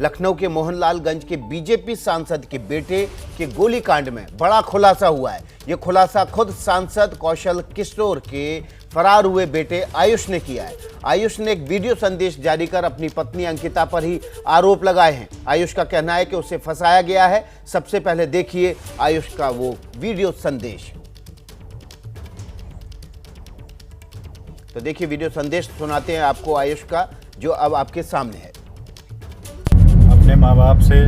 लखनऊ के मोहनलालगंज के बीजेपी सांसद के बेटे के गोलीकांड में बड़ा खुलासा हुआ है। ये खुलासा खुद सांसद कौशल किशोर के फरार हुए बेटे आयुष ने किया है। आयुष ने एक वीडियो संदेश जारी कर अपनी पत्नी अंकिता पर ही आरोप लगाए हैं। आयुष का कहना है कि उसे फंसाया गया है। सबसे पहले देखिए आयुष का वो वीडियो संदेश। तो देखिए वीडियो संदेश सुनाते हैं आपको आयुष का, जो अब आपके सामने है। अपने माँ बाप से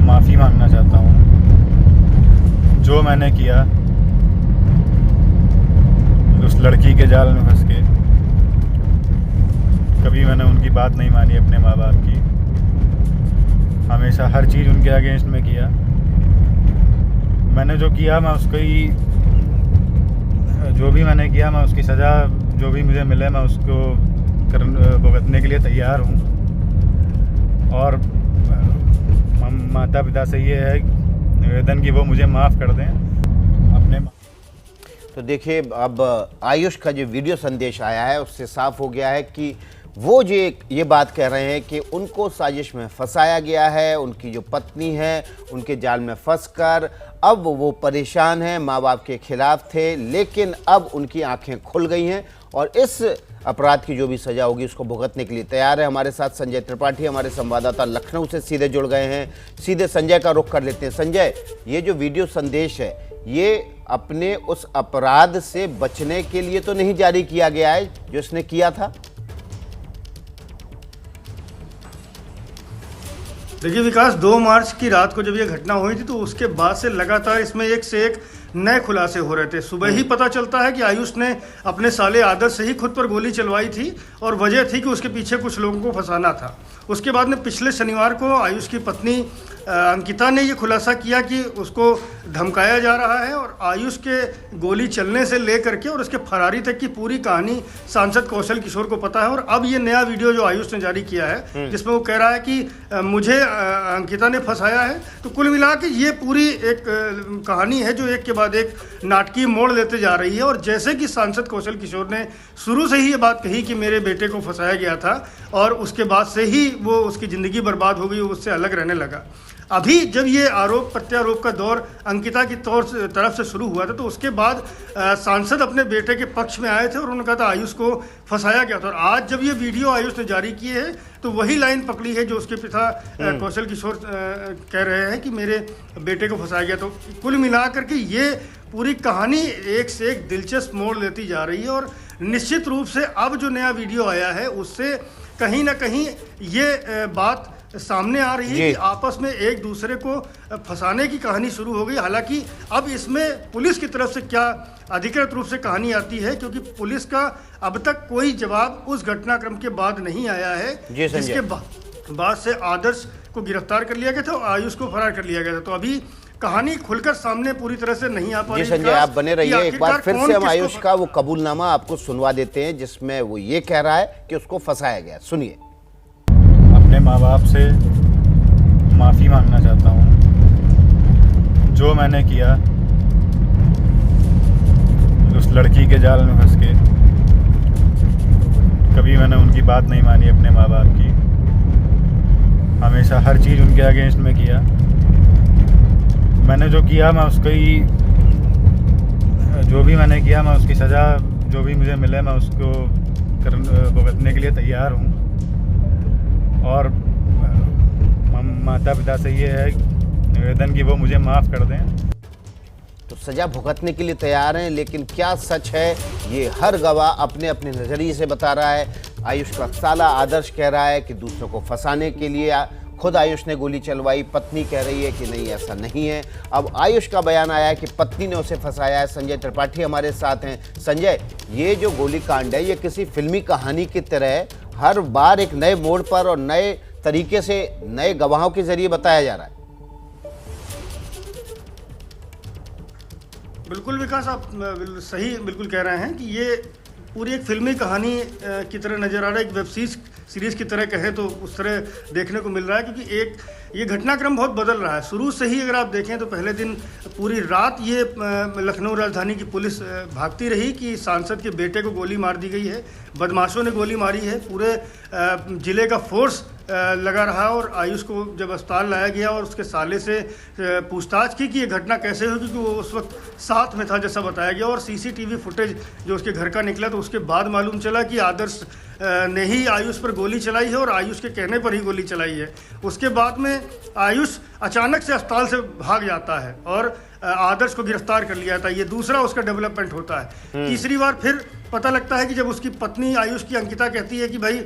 माफ़ी मांगना चाहता हूँ। जो मैंने किया उस लड़की के जाल में फंस के, कभी मैंने उनकी बात नहीं मानी अपने माँ बाप की। हमेशा हर चीज़ उनके अगेंस्ट में किया। मैंने जो किया मैं उसकी जो भी मैंने किया मैं उसकी सज़ा जो भी मुझे मिले मैं उसको भुगतने के लिए तैयार हूँ। और माता पिता से ये है निवेदन कि वो मुझे माफ़ कर दें। अपने तो देखिए अब आयुष का जो वीडियो संदेश आया है उससे साफ हो गया है कि वो जो ये बात कह रहे हैं कि उनको साजिश में फंसाया गया है। उनकी जो पत्नी है उनके जाल में फंसकर अब वो परेशान हैं, माँ बाप के खिलाफ थे, लेकिन अब उनकी आंखें खुल गई हैं और इस अपराध की जो भी सज़ा होगी उसको भुगतने के लिए तैयार है। हमारे साथ संजय त्रिपाठी हमारे संवाददाता लखनऊ से सीधे जुड़ गए हैं। सीधे संजय का रुख कर लेते हैं। संजय, ये जो वीडियो संदेश है ये अपने उस अपराध से बचने के लिए तो नहीं जारी किया गया है जो इसने किया था? देखिए विकास, 2 मार्च की रात को जब ये घटना हुई थी तो उसके बाद से लगातार इसमें एक से एक नए खुलासे हो रहे थे। सुबह ही पता चलता है कि आयुष ने अपने साले आदर्श से ही खुद पर गोली चलवाई थी और वजह थी कि उसके पीछे कुछ लोगों को फंसाना था। उसके बाद में पिछले शनिवार को आयुष की पत्नी अंकिता ने ये खुलासा किया कि उसको धमकाया जा रहा है और आयुष के गोली चलने से लेकर के और उसके फरारी तक की पूरी कहानी सांसद कौशल किशोर को पता है। और अब ये नया वीडियो जो आयुष ने जारी किया है जिसमें वो कह रहा है कि मुझे अंकिता ने फंसाया है। तो कुल मिला के ये पूरी एक कहानी है जो एक के बाद एक नाटकीय मोड़ लेते जा रही है। और जैसे कि सांसद कौशल किशोर ने शुरू से ही ये बात कही कि मेरे बेटे को फंसाया गया था और उसके बाद से ही वो उसकी ज़िंदगी बर्बाद हो गई, उससे अलग रहने लगा। अभी जब ये आरोप प्रत्यारोप का दौर अंकिता की तरफ से शुरू हुआ था तो उसके बाद सांसद अपने बेटे के पक्ष में आए थे और उन्होंने कहा था आयुष को फंसाया गया था। और आज जब ये वीडियो आयुष ने जारी किए है तो वही लाइन पकड़ी है जो उसके पिता कौशल किशोर कह रहे हैं कि मेरे बेटे को फंसाया गया। तो कुल मिलाकर के ये पूरी कहानी एक से एक दिलचस्प मोड़ लेती जा रही है। और निश्चित रूप से अब जो नया वीडियो आया है उससे कहीं ना कहीं ये बात सामने आ रही है कि आपस में एक दूसरे को फंसाने की कहानी शुरू हो गई। हालांकि अब इसमें पुलिस की तरफ से क्या अधिकृत रूप से कहानी आती है, क्योंकि पुलिस का अब तक कोई जवाब उस घटनाक्रम के बाद नहीं आया है जिसके बाद से आदर्श को गिरफ्तार कर लिया गया था और आयुष को फरार कर लिया गया था। तो अभी कहानी खुलकर सामने पूरी तरह से नहीं आ पा रही। संजय आप बने रहिए, एक बार फिर से हम आयुष का वो कबूलनामा आपको सुनवा देते हैं जिसमें वो ये कह रहा है कि उसको फंसाया गया। सुनिए। अपने माँ बाप से माफ़ी मांगना चाहता हूँ। जो मैंने किया उस लड़की के जाल में फंस के, कभी मैंने उनकी बात नहीं मानी अपने माँ बाप की। हमेशा हर चीज़ उनके अगेंस्ट में किया। मैंने जो किया मैं उसकी जो भी मैंने किया मैं उसकी सज़ा जो भी मुझे मिले मैं उसको भुगतने के लिए तैयार हूँ। और माता पिता से ये है निवेदन कि वो मुझे माफ़ कर दें। तो सज़ा भुगतने के लिए तैयार हैं, लेकिन क्या सच है ये हर गवाह अपने अपने नज़रिए से बता रहा है। आयुष का साला आदर्श कह रहा है कि दूसरों को फंसाने के लिए खुद आयुष ने गोली चलवाई। पत्नी कह रही है कि नहीं ऐसा नहीं है। अब आयुष का बयान आया है कि पत्नी ने उसे फंसाया है। संजय त्रिपाठी हमारे साथ हैं। संजय, ये जो गोलीकांड है ये किसी फिल्मी कहानी की तरह हर बार एक नए मोड़ पर और नए तरीके से नए गवाहों के जरिए बताया जा रहा है। बिल्कुल विकास, आप सही बिल्कुल कह रहे हैं कि ये पूरी एक फिल्मी कहानी की तरह नज़र आ रहा है। एक वेब सीरीज़ की तरह कहें तो उस तरह देखने को मिल रहा है, क्योंकि एक ये घटनाक्रम बहुत बदल रहा है। शुरू से ही अगर आप देखें तो पहले दिन पूरी रात ये लखनऊ राजधानी की पुलिस भागती रही कि सांसद के बेटे को गोली मार दी गई है, बदमाशों ने गोली मारी है, पूरे ज़िले का फोर्स लगा रहा और आयुष को जब अस्पताल लाया गया और उसके साले से पूछताछ की कि ये घटना कैसे हुई, क्योंकि वो उस वक्त साथ में था जैसा बताया गया, और सीसीटीवी फुटेज जो उसके घर का निकला तो उसके बाद मालूम चला कि आदर्श ने ही आयुष पर गोली चलाई है और आयुष के कहने पर ही गोली चलाई है। उसके बाद में आयुष अचानक से अस्पताल से भाग जाता है और आदर्श को गिरफ्तार कर लिया था। ये दूसरा उसका डेवलपमेंट होता है। तीसरी बार फिर पता लगता है कि जब उसकी पत्नी आयुष की अंकिता कहती है कि भाई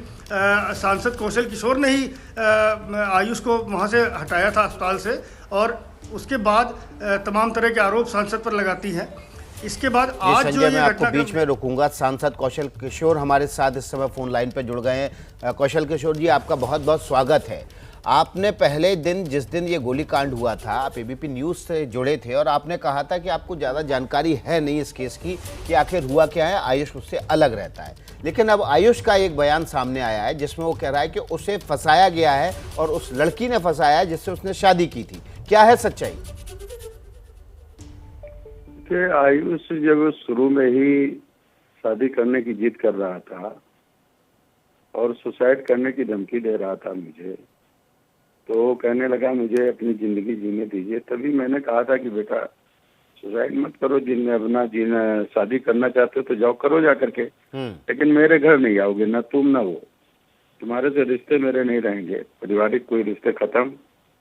सांसद कौशल किशोर ने ही आयुष को वहाँ से हटाया था अस्पताल से, और उसके बाद तमाम तरह के आरोप सांसद पर लगाती हैं। इसके बाद आज जो संजय, मैं आपको बीच में रोकूंगा। सांसद कौशल किशोर हमारे साथ इस समय फोन लाइन पर जुड़ गए हैं। कौशल किशोर जी, आपका बहुत बहुत स्वागत है। आपने पहले दिन, जिस दिन ये गोलीकांड हुआ था, आप एबीपी न्यूज़ से जुड़े थे और आपने कहा था कि आपको ज़्यादा जानकारी है नहीं इस केस की कि आखिर हुआ क्या है, आयुष उससे अलग रहता है। लेकिन अब आयुष का एक बयान सामने आया है जिसमें वो कह रहा है कि उसे फंसाया गया है और उस लड़की ने फंसाया है जिससे उसने शादी की थी। क्या है सच्चाई? आयुष जब शुरू में ही शादी करने की जिद कर रहा था और सुसाइड करने की धमकी दे रहा था मुझे, तो कहने लगा मुझे अपनी जिंदगी जीने दीजिए। तभी मैंने कहा था कि बेटा सुसाइड मत करो, अपना जीना शादी करना चाहते हो तो जाओ, करो जा करके, लेकिन मेरे घर नहीं आओगे, ना तुम ना वो, तुम्हारे से रिश्ते मेरे नहीं रहेंगे, पारिवारिक कोई रिश्ते खत्म,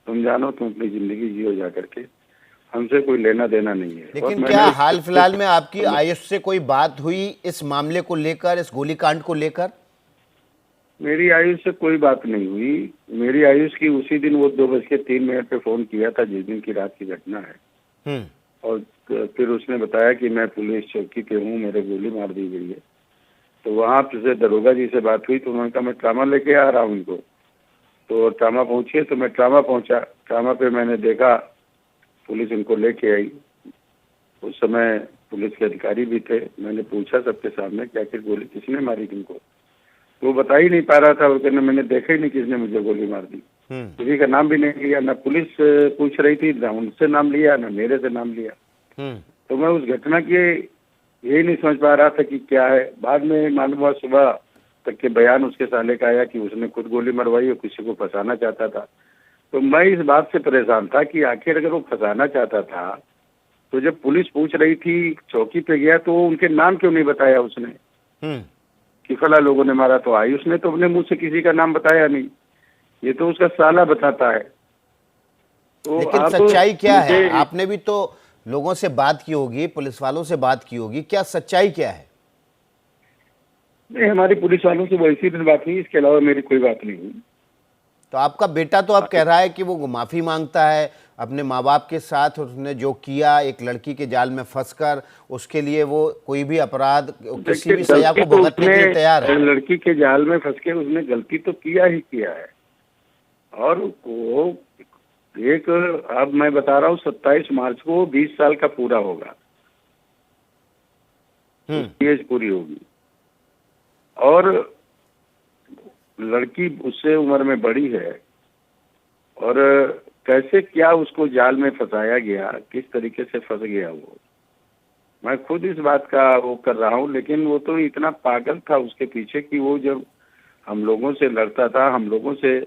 तुम जानो, तुम अपनी जिंदगी जियो जा करके, हमसे कोई लेना देना नहीं है। लेकिन क्या हाल फिलहाल में आपकी आयुष से कोई बात हुई इस मामले को लेकर, इस गोलीकांड को लेकर? मेरी आयुष से कोई बात नहीं हुई। मेरी आयुष की उसी दिन वो 2:03 पे फोन किया था जिस दिन की रात की घटना है, और फिर उसने बताया कि मैं पुलिस चौकी पे हूँ, मेरे गोली मार दी गई है। तो वहाँ से दरोगा जी से बात हुई तो उन्होंने कहा मैं ट्रामा लेके आ रहा हूँ इनको, तो ट्रामा पहुँचिए, तो मैं ट्रामा पहुँचा। ट्रामा पे मैंने देखा पुलिस इनको लेके आई। उस समय पुलिस के अधिकारी भी थे। मैंने पूछा सबके सामने कि आखिर गोली किसने मारी तुमको, तो वो बता ही नहीं पा रहा था। वो कहने मैंने देखा ही नहीं किसने मुझे गोली मार दी। किसी का नाम भी नहीं लिया, ना पुलिस पूछ रही थी, ना उनसे नाम लिया, ना मेरे से नाम लिया। तो मैं उस घटना की यही नहीं समझ पा रहा था कि क्या है। बाद में मालूम हुआ सुबह तक के बयान उसके साले का आया कि उसने खुद गोली मरवाई और किसी को फंसाना चाहता था। तो मैं इस बात से परेशान था कि आखिर अगर वो फंसाना चाहता था तो जब पुलिस पूछ रही थी, चौकी पे गया तो उनके नाम क्यों नहीं बताया उसने कि फला लोगों ने मारा। तो आयुष ने तो अपने मुंह से किसी का नाम बताया नहीं, ये तो उसका साला बताता है। तो लेकिन सच्चाई क्या है? आपने भी तो लोगों से बात की होगी, पुलिस वालों से बात की होगी, क्या सच्चाई क्या है? नहीं, हमारी पुलिस वालों से वैसी दिन बात हुई, इसके अलावा मेरी कोई बात नहीं हुई। तो आपका बेटा तो अब कह रहा है कि वो माफी मांगता है अपने माँ बाप के साथ, उसने जो किया एक लड़की के जाल में फंसकर, उसके लिए वो कोई भी अपराध, किसी भी सजा को भुगतने के लिए तैयार है। लड़की के जाल में फंस के उसने गलती तो किया ही किया है, और वो एक, अब मैं बता रहा हूँ 27 मार्च को 20 साल का पूरा होगा, एज पूरी होगी, और लड़की उससे उम्र में बड़ी है। और कैसे क्या उसको जाल में फंसाया गया, किस तरीके से फंस गया वो, मैं खुद इस बात का वो कर रहा हूँ। लेकिन वो तो इतना पागल था उसके पीछे कि वो जब हम लोगों से लड़ता था, हम लोगों से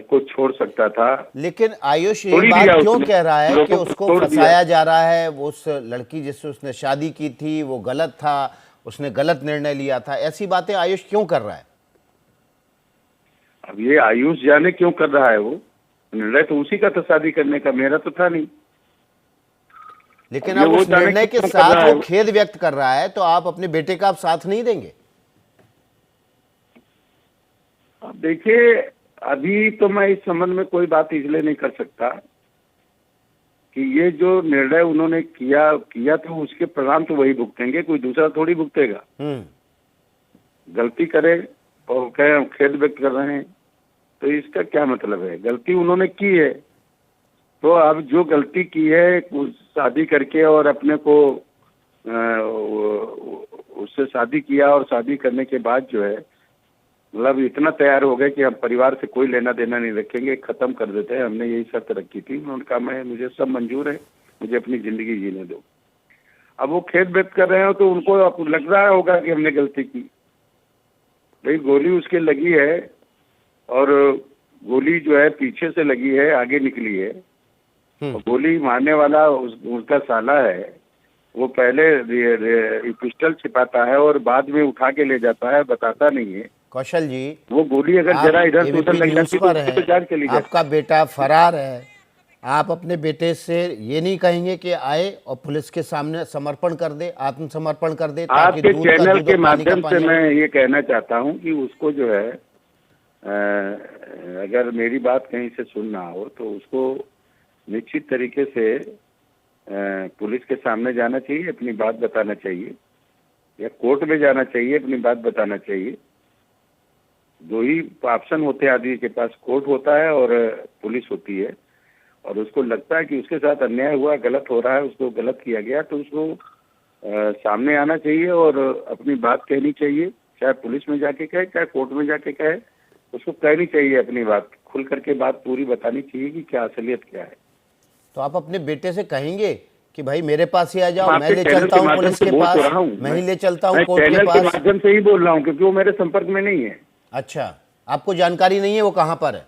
को छोड़ सकता था। लेकिन आयुष ये बात क्यों कह रहा है कि उसको फंसाया जा रहा है, वो उस लड़की जिससे उसने शादी की थी वो गलत था, उसने गलत निर्णय लिया था, ऐसी बातें आयुष क्यों कर रहा है? अब ये आयुष जाने क्यों कर रहा है, वो निर्णय तो उसी का था शादी करने का, मेरा तो था नहीं। लेकिन अब उस निर्णय के साथ वो खेद व्यक्त कर रहा है, तो आप अपने बेटे का आप साथ नहीं देंगे? अब देखिए, अभी तो मैं इस संबंध में कोई बात इसलिए नहीं कर सकता कि ये जो निर्णय उन्होंने किया तो उसके परिणाम तो वही भुगतेंगे, कोई दूसरा थोड़ी भुगतेगा। गलती करे और कहे खेद व्यक्त कर रहे हैं तो इसका क्या मतलब है? गलती उन्होंने की है, तो अब जो गलती की है शादी करके और अपने को उससे शादी किया, और शादी करने के बाद जो है मतलब इतना तैयार हो गए कि हम परिवार से कोई लेना देना नहीं रखेंगे, खत्म कर देते हैं, हमने यही शर्त रखी थी। उन्होंने कहा मुझे सब मंजूर है, मुझे अपनी जिंदगी जीने दो। अब वो खेद व्यक्त कर रहे हो तो उनको लग रहा होगा कि हमने गलती की। भाई गोली उसके लगी है और गोली जो है पीछे से लगी है, आगे निकली है। और गोली मारने वाला उसका साला है, वो पहले पिस्टल छिपाता है और बाद में उठा के ले जाता है, बताता नहीं है। कौशल जी, वो गोली अगर जरा इधर से उधर लग जाती तो उसकी तो जान चली जाती। आपका बेटा फरार है, आप अपने बेटे से ये नहीं कहेंगे कि आए और पुलिस के सामने समर्पण कर दे, आत्मसमर्पण कर दे? ताकि आपके दूध का चैनल दूध के और पानी का माध्यम से पानी। मैं ये कहना चाहता हूँ कि उसको जो है अगर मेरी बात कहीं से सुनना हो तो उसको निश्चित तरीके से पुलिस के सामने जाना चाहिए, अपनी बात बताना चाहिए, या कोर्ट में जाना चाहिए, अपनी बात बताना चाहिए। दो ही ऑप्शन होते हैं आदमी के पास, कोर्ट होता है और पुलिस होती है। और उसको लगता है कि उसके साथ अन्याय हुआ, गलत हो रहा है, उसको गलत किया गया, तो उसको सामने आना चाहिए और अपनी बात कहनी चाहिए। चाहे पुलिस में जाके कहे, चाहे कोर्ट में जाके कहे, उसको कहनी चाहिए अपनी बात, खुल करके बात पूरी बतानी चाहिए कि क्या असलियत क्या है। तो आप अपने बेटे से कहेंगे कि भाई मेरे पास ही आ जाओ, मैं ले चलता हूँ पुलिस के पास, मैं ही ले चलता हूँ कोर्ट के पास। माध्यम से ही बोल रहा हूँ क्योंकि वो मेरे संपर्क में नहीं है। अच्छा, आपको जानकारी नहीं है वो कहाँ पर है?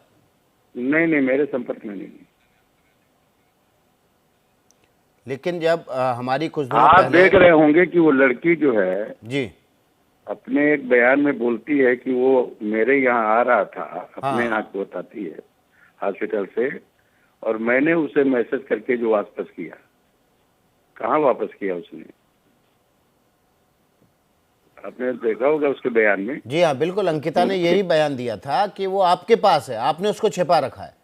नहीं, मेरे संपर्क में नहीं है। लेकिन जब हमारी कुछ दिनों आप पहले देख रहे होंगे कि वो लड़की जो है जी अपने एक बयान में बोलती है कि वो मेरे यहाँ आ रहा था, अपने यहाँ को बताती है हॉस्पिटल से, और मैंने उसे मैसेज करके जो वापस किया। कहाँ वापस किया उसने? आपने देखा होगा उसके बयान में। जी हाँ, बिल्कुल, अंकिता ने यही बयान दिया था कि वो आपके पास है, आपने उसको छिपा रखा है।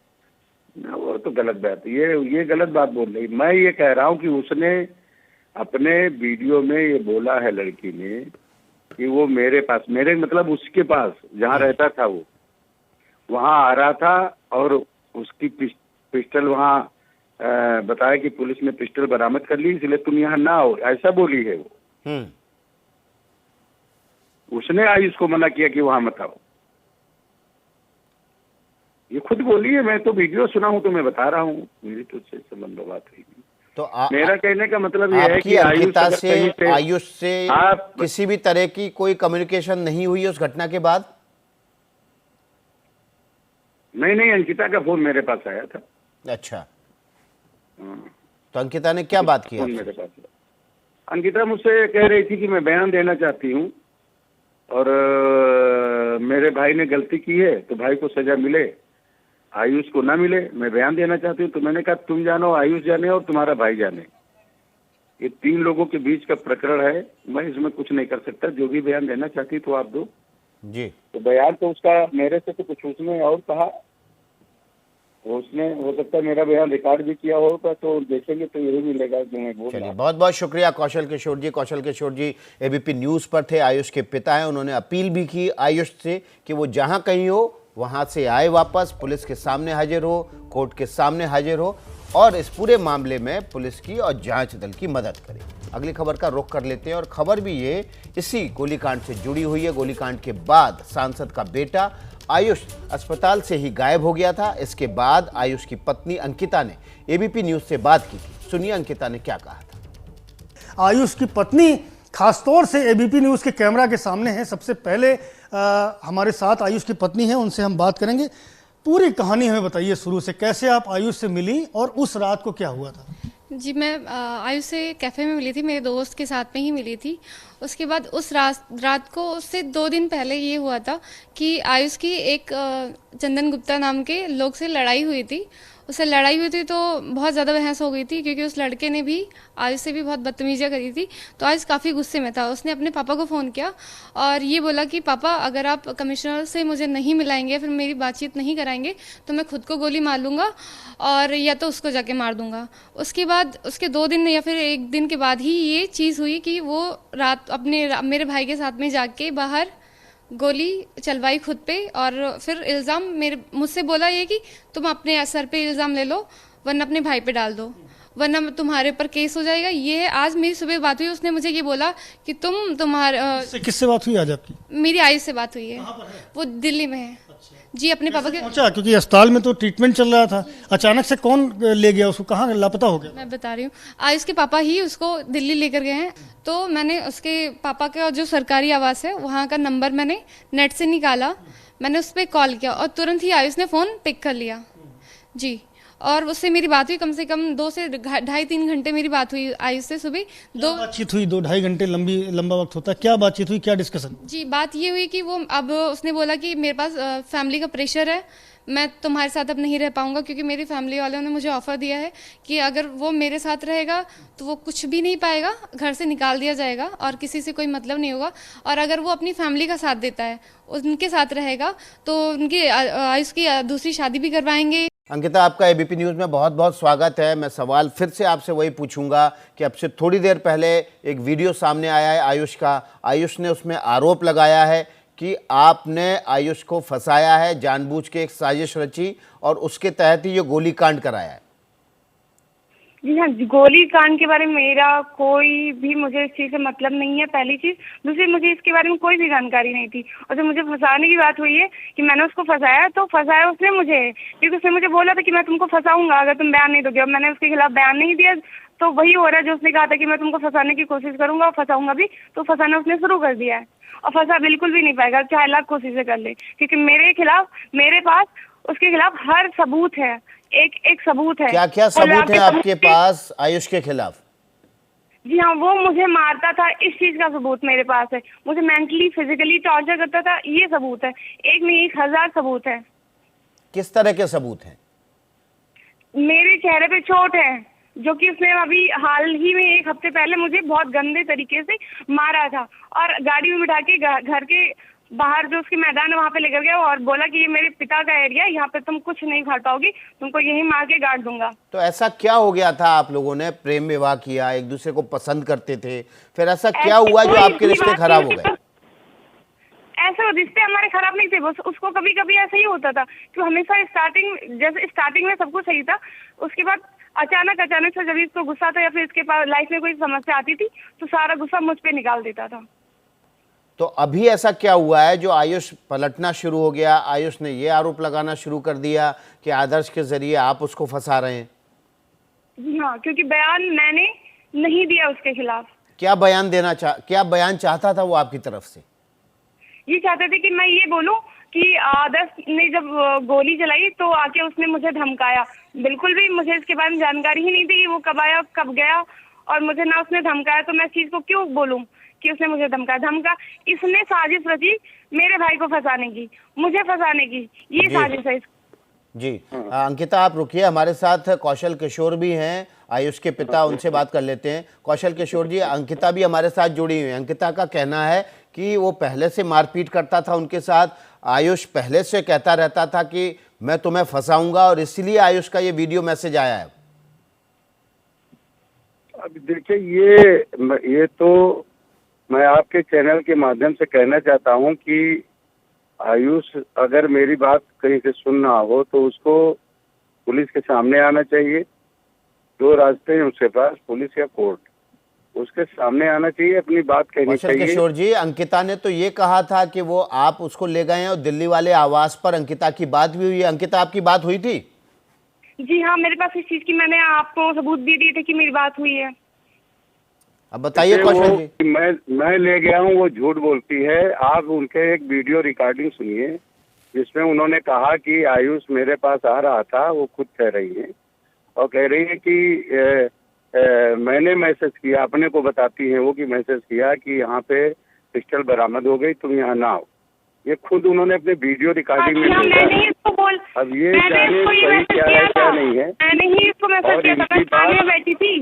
ना, वो तो गलत बात, ये गलत बात बोल रही। मैं ये कह रहा हूँ कि उसने अपने वीडियो में ये बोला है लड़की ने कि वो मेरे पास, मेरे मतलब उसके पास जहाँ रहता था वो वहाँ आ रहा था और उसकी पिस्टल वहाँ बताया कि पुलिस ने पिस्टल बरामद कर ली, इसलिए तुम यहाँ ना आओ, ऐसा बोली है वो। उसने आयुष को मना किया कि वहां मत आओ, ये खुद बोली है। मैं तो वीडियो सुना हूं तो मैं बता रहा हूं, मेरी तो उससे संबंध बात हुई। तो मेरा कहने का मतलब ये है कि अंकिता से आयुष से किसी भी तरह की कोई कम्युनिकेशन नहीं हुई उस घटना के बाद? नहीं, अंकिता का फोन मेरे पास आया था। अच्छा, तो अंकिता ने क्या बात की? मेरे पास अंकिता मुझसे कह रही थी कि मैं बयान देना चाहती हूँ और मेरे भाई ने गलती की है तो भाई को सजा मिले, आयुष को ना मिले। मैं बयान देना चाहती हूँ। तो मैंने कहा तुम जानो, आयुष जाने और तुम्हारा भाई जाने, ये 3 लोगों के बीच का प्रकरण है, मैं इसमें कुछ नहीं कर सकता। जो भी बयान देना चाहती तो आप दो जी। तो बयान तो उसका मेरे से तो कुछ उसने और कहा, उसने हो सकता है मेरा बयान रिकॉर्ड भी किया होगा, तो देखेंगे तो यही मिलेगा जो मैं बोल रहा हूं। बहुत बहुत शुक्रिया कौशल किशोर जी। कौशल किशोर जी एबीपी न्यूज़ पर थे, आयुष के पिता हैं। उन्होंने अपील भी की आयुष से कि वो जहां कहीं हो वहां से आए वापस, पुलिस के सामने हाजिर हो, कोर्ट के सामने हाजिर हो और इस पूरे मामले में पुलिस की और जांच दल की मदद करे। अगली खबर का रुख कर लेते हैं और खबर भी ये इसी गोलीकांड से जुड़ी हुई है। गोलीकांड के बाद सांसद का बेटा आयुष अस्पताल से ही गायब हो गया था। इसके बाद आयुष की पत्नी अंकिता ने एबीपी न्यूज़ से बात की थी। सुनिए अंकिता ने क्या कहा था। आयुष की पत्नी खासतौर से एबीपी न्यूज़ के कैमरा के सामने है। सबसे पहले हमारे साथ आयुष की पत्नी है, उनसे हम बात करेंगे। पूरी कहानी हमें बताइए शुरू से, कैसे आप आयुष से मिली और उस रात को क्या हुआ था? जी, मैं आयुष से कैफ़े में मिली थी, मेरे दोस्त के साथ में ही मिली थी। उसके बाद उस रात को, उससे 2 दिन पहले ये हुआ था कि आयुष की एक चंदन गुप्ता नाम के लोग से लड़ाई हुई थी। उससे लड़ाई हुई थी तो बहुत ज़्यादा बहस हो गई थी क्योंकि उस लड़के ने भी आयुष से भी बहुत बदतमीजियाँ करी थी। तो आयुष काफ़ी गुस्से में था। उसने अपने पापा को फ़ोन किया और ये बोला कि पापा, अगर आप कमिश्नर से मुझे नहीं मिलाएंगे, फिर मेरी बातचीत नहीं कराएंगे, तो मैं खुद को गोली मार लूँगा और या तो उसको जाके मार दूँगा। उसके बाद उसके 2 दिन या फिर 1 दिन के बाद ही ये चीज़ हुई कि वो रात मेरे भाई के साथ में जाके बाहर गोली चलवाई खुद पे और फिर इल्ज़ाम मुझसे बोला ये कि तुम अपने सर पे इल्ज़ाम ले लो वरना अपने भाई पे डाल दो, वरना तुम्हारे ऊपर केस हो जाएगा। ये है, आज मेरी सुबह बात हुई, उसने मुझे ये बोला कि किससे बात हुई आज आपकी? मेरी आयुष से बात हुई है। वो दिल्ली में है। जी, अपने पापा के पहुंचा क्योंकि अस्पताल में तो ट्रीटमेंट चल रहा था। अचानक से कौन ले गया उसको, कहाँ लापता हो गया? मैं बता रही हूँ, आयुष के पापा ही उसको दिल्ली लेकर गए हैं। तो मैंने उसके पापा का जो सरकारी आवास है वहाँ का नंबर मैंने नेट से निकाला। मैंने उस पर कॉल किया और तुरंत ही आयुष ने फ़ोन पिक कर लिया जी। और उससे मेरी बात हुई, कम से कम 2 से 2.5-3 घंटे मेरी बात हुई आयुष से। सुबह बातचीत हुई, 2-2.5 घंटे लंबा वक्त होता है। क्या बातचीत हुई, क्या डिस्कशन? जी, बात ये हुई कि वो अब उसने बोला कि मेरे पास फैमिली का प्रेशर है, मैं तुम्हारे साथ अब नहीं रह पाऊंगा, क्योंकि मेरी फैमिली वालों ने मुझे ऑफर दिया है कि अगर वो मेरे साथ रहेगा तो वो कुछ भी नहीं पाएगा, घर से निकाल दिया जाएगा और किसी से कोई मतलब नहीं होगा। और अगर वो अपनी फैमिली का साथ देता है, उनके साथ रहेगा, तो उनकी आयुष की दूसरी शादी भी करवाएंगे। अंकिता, आपका एबीपी न्यूज़ में बहुत बहुत स्वागत है। मैं सवाल फिर से आपसे वही पूछूंगा कि अब से थोड़ी देर पहले एक वीडियो सामने आया है आयुष का। आयुष ने उसमें आरोप लगाया है कि आपने आयुष को फंसाया है, जानबूझ के एक साजिश रची और उसके तहत ही ये गोलीकांड कराया है। जी हाँ, गोली कांड के बारे में मेरा कोई भी मुझे इस चीज़ से मतलब नहीं है, पहली चीज़। दूसरी, मुझे इसके बारे में कोई भी जानकारी नहीं थी। और जब मुझे फंसाने की बात हुई है कि मैंने उसको फंसाया, तो फंसाया उसने मुझे, क्योंकि उसने मुझे बोला था कि मैं तुमको फंसाऊंगा अगर तुम बयान नहीं दोगे। अब मैंने उसके खिलाफ बयान नहीं दिया, तो वही हो रहा है जो उसने कहा था कि मैं तुमको फंसाने की कोशिश करूंगा और फंसाऊंगा भी, तो फंसाना उसने शुरू कर दिया है। और फंसा बिल्कुल भी नहीं पाएगा, चाहे लाख कोशिशें कर ले, क्योंकि मेरे पास उसके खिलाफ हर सबूत है, एक सबूत है। क्या क्या सबूत है आपके पास आयुष के खिलाफ? जी हाँ, वो मुझे मारता था, इस चीज का सबूत मेरे पास है। मुझे मेंटली फिजिकली टॉर्चर करता था, ये सबूत है। एक नहीं, 1000 सबूत है। किस तरह के सबूत हैं? मेरे चेहरे पे चोट है, जो कि उसने अभी हाल ही में 1 हफ्ते पहले मुझे बहुत गंदे तरीके से मारा था। और गाड़ी में बिठा के घर के बाहर जो उसके मैदान है वहाँ पे लेकर गया और बोला कि ये मेरे पिता का एरिया, यहाँ पे तुम कुछ नहीं खा पाओगी, तुमको यही मार के गाड़ दूंगा। तो ऐसा क्या हो गया था? आप लोगों ने प्रेम विवाह किया, एक दूसरे को पसंद करते थे, फिर ऐसा क्या हुआ जो आपके रिश्ते खराब हो गए? ऐसे रिश्ते हमारे खराब नहीं थे, बस उसको कभी कभी ऐसा ही होता था कि हमेशा स्टार्टिंग में सब कुछ सही था। उसके बाद अचानक से जब इसको गुस्सा था या फिर इसके पास लाइफ में कोई समस्या आती थी, तो सारा गुस्सा मुझ पे निकाल देता था। तो अभी ऐसा क्या हुआ है जो आयुष पलटना शुरू हो गया? आयुष ने ये आरोप लगाना शुरू कर दिया कि आदर्श के जरिए आप उसको फंसा रहे हैं। जी हाँ, क्योंकि बयान मैंने नहीं दिया उसके खिलाफ। क्या बयान चाहता था वो आपकी तरफ से? ये चाहते थे कि मैं ये बोलूं कि आदर्श ने जब गोली चलाई तो आके उसने मुझे धमकाया। बिल्कुल भी मुझे इसके बारे में जानकारी ही नहीं थी कि वो कब आया कब गया, और मुझे ना उसने धमकाया, तो मैं इस चीज को क्यों बोलूं कि उसने मुझे धमका। इसने साजिश रची मेरे भाई को फंसाने की, मुझे फंसाने की, ये साजिश है। जी अंकिता, आप रुकिए, हमारे साथ कौशल किशोर भी हैं, आयुष के पिता, उनसे बात कर लेते हैं। कौशल किशोर जी, अंकिता भी हमारे साथ जुड़ी हुई है। अंकिता का कहना है कि वो पहले से मारपीट करता था उनके साथ, आयुष पहले से कहता रहता था कि मैं तुम्हें फंसाऊंगा, और इसलिए आयुष का ये वीडियो मैसेज आया है। अब देखिए, ये तो मैं आपके चैनल के माध्यम से कहना चाहता हूं कि आयुष अगर मेरी बात कहीं से सुन रहा हो तो उसको पुलिस के सामने आना चाहिए। 2 रास्ते हैं उसके पास, पुलिस या कोर्ट। उसके सामने आना चाहिए, अपनी बात कहनी चाहिए। किशोर जी, अंकिता ने तो ये कहा था कि वो आप उसको ले गए हैं और दिल्ली वाले आवास पर अंकिता की बात भी हुई है। अंकिता, आपकी बात हुई थी? जी हाँ, मेरे पास इस चीज की मैंने आपको सबूत भी दिए थे कि मेरी बात हुई है। अब बताइए कौशल जी। मैं ले गया हूँ, वो झूठ बोलती है। आप उनके एक वीडियो रिकॉर्डिंग सुनिए जिसमें उन्होंने कहा कि आयुष मेरे पास आ रहा था। वो खुद कह रही है और कह रही है कि मैंने मैसेज किया, अपने को बताती है वो कि मैसेज किया कि यहाँ पे पिस्टल बरामद हो गई, तुम यहाँ ना आओ। ये खुद उन्होंने अपने वीडियो रिकॉर्डिंग में बोला। अब ये जाने सही क्या है क्या नहीं है। मैंने ही इसको मैसेज किया था, मैं थाने में बैठी थी।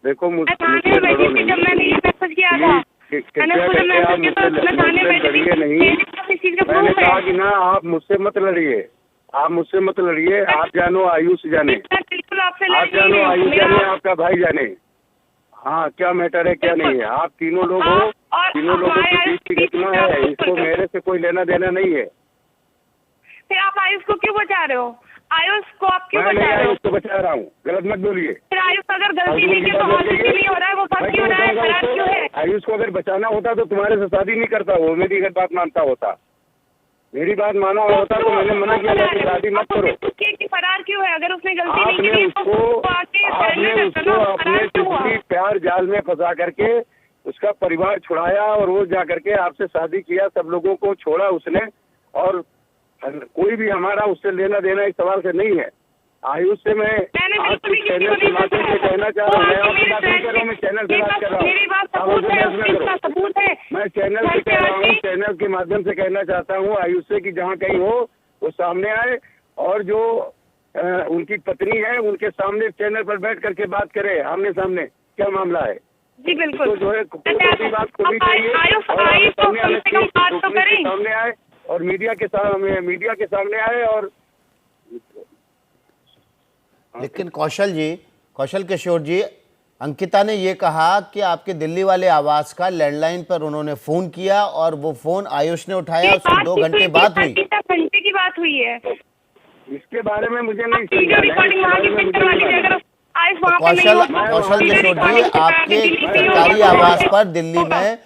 देखो मैं थाने में बैठी थी जब मैंने ये मैसेज किया था। मैंने कहा कि ना आप मुझसे मत लड़िए, आप जानो आयुष जाने, आप जानो आयुष जाने, आपका भाई जाने। हाँ, क्या मैटर है क्या नहीं है। आप तीनों लोग हो, तीनों लोगों के बीच की घटना है, इसको मेरे से कोई लेना देना नहीं है। फिर आप आयुष को क्यों बचा रहे हो? आयुष को आप क्यों बचा रहे हो? आयुष को बचा रहा हूँ, गलत मत बोलिए। फिर आयुष अगर गलती नहीं की तो नहीं हो रहा है, वो फंस क्यों रहा है, फरार क्यों है? आयुष को अगर बचाना होता तो तुम्हारे से शादी नहीं करता, वो मेरी अगर बात मानता होता, मेरी बात माना होता तो मैंने मना किया था कि शादी मत करो। फरार क्यों है? अगर उसने गलती नहीं की आपने उसको अपने किसी प्यार जाल में फंसा करके उसका परिवार छुड़ाया और वो जा करके आपसे शादी किया, सब लोगों को छोड़ा उसने, और कोई भी हमारा उससे लेना देना इस सवाल से नहीं है। आयुष से मैं मैंने आज बिल्कुल भी कुछ किसी को चैनल के नहीं माध्यम से बताया। कहना चाह रहा हूँ, मैं वो आपकी मेरे बात नहीं कर रहा हूँ, मैं चैनल से बात कर रहा हूँ। मेरी बात आप सबूत मुझे है, बहस न उसका करो। सबूत है। मैं चैनल से कह रहा हूँ, चैनल के माध्यम से कहना चाहता हूँ आयुष से कि जहाँ कहीं हो वो सामने आए और जो उनकी पत्नी है उनके सामने चैनल पर बैठ करके बात करे, आमने सामने क्या मामला है। जी बिल्कुल। तो जो है कोई बात खुली चाहिए आयुष और तो कम से कम बात तो करें। सामने आए और मीडिया के सामने आए। और लेकिन कौशल किशोर जी, अंकिता ने ये कहा कि आपके दिल्ली वाले आवास का लैंडलाइन पर उन्होंने फोन किया और वो फोन आयुष ने उठाया, उससे 2 घंटे बात हुई। 10 घंटे की बात हुई है। इसके बारे में मुझे नहीं वीडियो रिकॉर्डिंग वहाँ की पिक करवा लीजिए। अगर आयुष वहाँ पे नहीं कौशल हो, किशोर जी, आपके दिल्ली पे सरकारी होगा। आवास पर दिल्ली में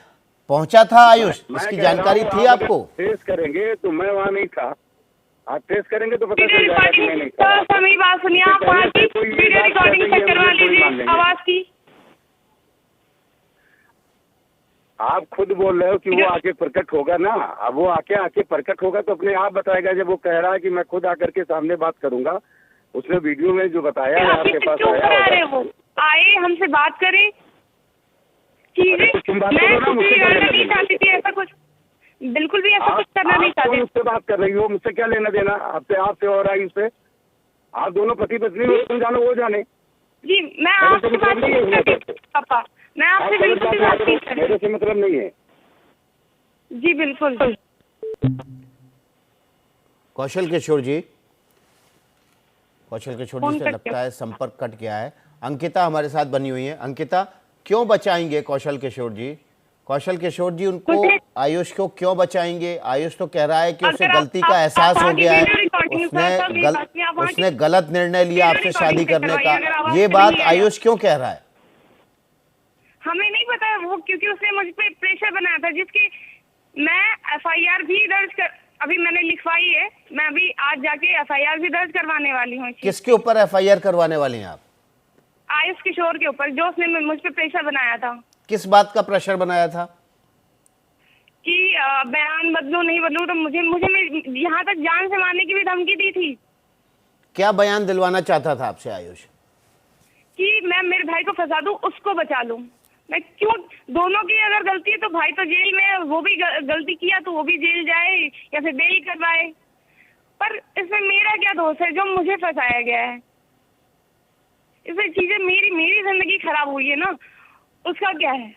पहुंचा था आयुष, इसकी जानकारी थी आपको? ट्रेस करेंगे तो मैं वहाँ नहीं था, आप ट्रेस करेंगे तो पता वीडियो चल जाएगा कि मैं नहीं था। रिकॉर्डिंग मेरी बात सुनिए, आप वहाँ की वीडियो रिकॉर्डिंग चेक करवा लीजिए आवाज की। आप खुद बोल रहे हो कि वो आके प्रकट होगा ना, अब वो आके प्रकट होगा तो अपने आप बताएगा। जब वो कह रहा है कि मैं खुद आकर के सामने बात करूंगा, उसने वीडियो में जो बताया है आपके पास क्यों करा रहे आया वो? आए हमसे बात करें, चीजें अरे तो तुम बात मैं करो ना, कुछ मुझसे क्या करना लेना नहीं देना? चाहती थी, ऐसा कुछ बिल्कुल भी ऐसा कुछ करना नहीं आप चाहती। मुझसे बात कर रही हो, मुझसे क्या लेना देना आपसे और आई उससे? आप दोनों पति पत्नी हो, तुम जानो वो जाने। जी मैं आपसे बात नहीं करती पापा, मैं आपसे बिल्कुल भी बात नहीं करती। मेरे से मतलब नहीं है। जी बिल्कुल। कौशल किशोर जी से लगता है संपर्क कट गया है। अंकिता हमारे साथ बनी हुई है। अंकिता, क्यों बचाएंगे कौशल किशोर जी? कौशल किशोर जी उनको, आयुष को क्यों बचाएंगे? आयुष तो कह रहा है कि उसे गलती का एहसास हो गया है, उसने गलत निर्णय लिया आपसे शादी करने का। ये बात आयुष क्यों कह रहा है? हमें नहीं पता वो, क्योंकि उसने मुझ पे प्रेशर बनाया था, जिसकी मैं एफआईआर भी दर्ज कर, अभी मैंने लिखवाई है। मैं अभी आज जाके एफआईआर भी दर्ज करवाने वाली हूँ। किसके ऊपर एफआईआर करवाने वाली हैं आप? आयुष किशोर के ऊपर, जो उसने मुझ पे प्रेशर बनाया था। किस बात का प्रेशर बनाया था? कि बयान बदलू नहीं बदलू, तो मुझे यहाँ तक जान से मारने की भी धमकी दी थी। क्या बयान दिलवाना चाहता था आपसे आयुष? कि मैं मेरे भाई को फंसा दूं, उसको बचा लूं। मैं क्यों, दोनों की अगर गलती है तो भाई तो जेल में, वो भी गलती किया तो वो भी जेल जाए या फिर बेल करवाए। पर इसमें मेरा क्या दोष है जो मुझे फंसाया गया है? इसमें चीजें मेरी जिंदगी खराब हुई है ना, उसका क्या है?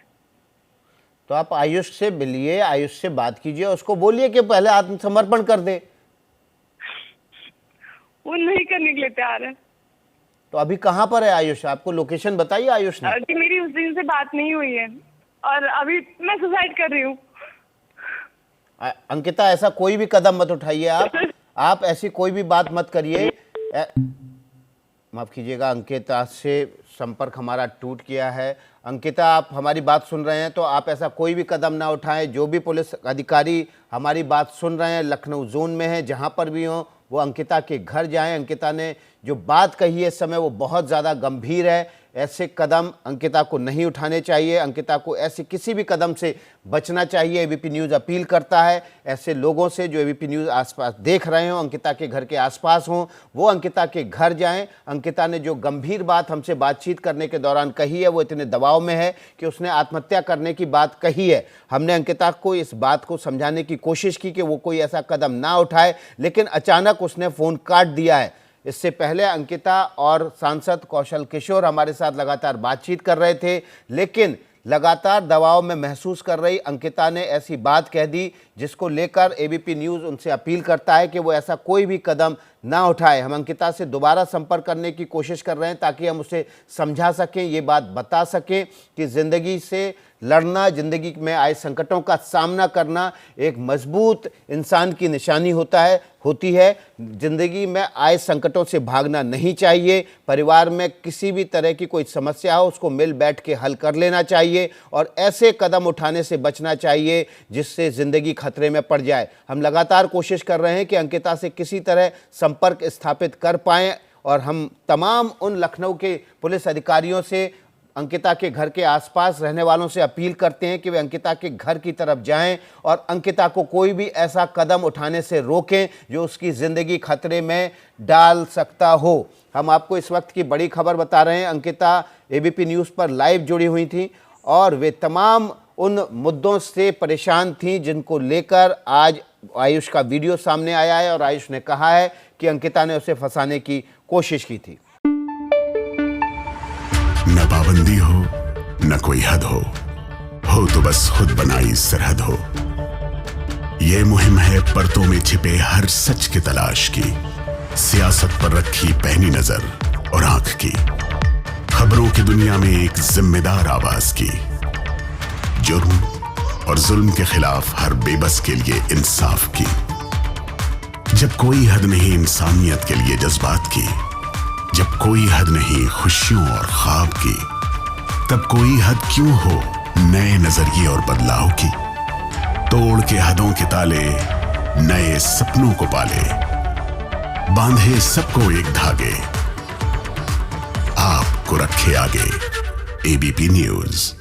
तो आप आयुष से मिलिए, आयुष से बात कीजिए, उसको बोलिए कि पहले आत्मसमर्पण कर दे। वो नहीं करने के लिए तैयार है। तो अभी कहाँ पर है आयुष? आपको लोकेशन बताइए आयुष ने। कि मेरी उस दिन से बात नहीं हुई है और अभी मैं सुसाइड कर रही हूँ। अंकिता, ऐसा कोई भी कदम मत उठाइए आप ऐसी कोई भी बात मत करिए। माफ कीजिएगा, अंकिता से संपर्क हमारा टूट गया है। अंकिता, आप हमारी बात सुन रहे हैं तो आप ऐसा कोई भी कदम ना उठाएं। जो भी पुलिस अधिकारी हमारी बात सुन रहे हैं, लखनऊ जोन में है, जहां पर भी हो, वो अंकिता के घर जाएं। अंकिता ने जो बात कही है इस समय वो बहुत ज़्यादा गंभीर है। ऐसे कदम अंकिता को नहीं उठाने चाहिए। अंकिता को ऐसे किसी भी कदम से बचना चाहिए। एबीपी न्यूज़ अपील करता है ऐसे लोगों से जो एबीपी न्यूज़ आसपास देख रहे हों, अंकिता के घर के आसपास हों, वो अंकिता के घर जाएं। अंकिता ने जो गंभीर बात हमसे बातचीत करने के दौरान कही है, वो इतने दबाव में है कि उसने आत्महत्या करने की बात कही है। हमने अंकिता को इस बात को समझाने की कोशिश की कि वो कोई ऐसा कदम ना उठाए, लेकिन अचानक उसने फ़ोन काट दिया है। इससे पहले अंकिता और सांसद कौशल किशोर हमारे साथ लगातार बातचीत कर रहे थे, लेकिन लगातार दबाव में महसूस कर रही अंकिता ने ऐसी बात कह दी जिसको लेकर एबीपी न्यूज़ उनसे अपील करता है कि वो ऐसा कोई भी कदम ना उठाए। हम अंकिता से दोबारा संपर्क करने की कोशिश कर रहे हैं ताकि हम उसे समझा सकें, ये बात बता सकें कि ज़िंदगी से लड़ना, ज़िंदगी में आए संकटों का सामना करना एक मजबूत इंसान की निशानी होती है। ज़िंदगी में आए संकटों से भागना नहीं चाहिए। परिवार में किसी भी तरह की कोई समस्या हो उसको मिल बैठ के हल कर लेना चाहिए और ऐसे कदम उठाने से बचना चाहिए जिससे ज़िंदगी खतरे में पड़ जाए। हम लगातार कोशिश कर रहे हैं कि अंकिता से किसी तरह संपर्क स्थापित कर पाएँ और हम तमाम उन लखनऊ के पुलिस अधिकारियों से अंकिता के घर के आसपास रहने वालों से अपील करते हैं कि वे अंकिता के घर की तरफ जाएं और अंकिता को कोई भी ऐसा कदम उठाने से रोकें जो उसकी ज़िंदगी खतरे में डाल सकता हो। हम आपको इस वक्त की बड़ी खबर बता रहे हैं। अंकिता एबीपी न्यूज़ पर लाइव जुड़ी हुई थी और वे तमाम उन मुद्दों से परेशान थी जिनको लेकर आज आयुष का वीडियो सामने आया है और आयुष ने कहा है कि अंकिता ने उसे फंसाने की कोशिश की थी। न पाबंदी हो न कोई हद हो तो बस खुद बनाई सरहद हो। ये मुहिम है परतों में छिपे हर सच की तलाश की, सियासत पर रखी पैनी नजर और आंख की, खबरों की दुनिया में एक जिम्मेदार आवाज की, जुर्म और जुल्म के खिलाफ हर बेबस के लिए इंसाफ की। जब कोई हद नहीं इंसानियत के लिए जज्बात की, जब कोई हद नहीं खुशियों और ख्वाब की, तब कोई हद क्यों हो नए नजरिए और बदलाव की। तोड़ के हदों के ताले नए सपनों को पाले, बांधे सबको एक धागे, आपको रखे आगे एबीपी न्यूज़।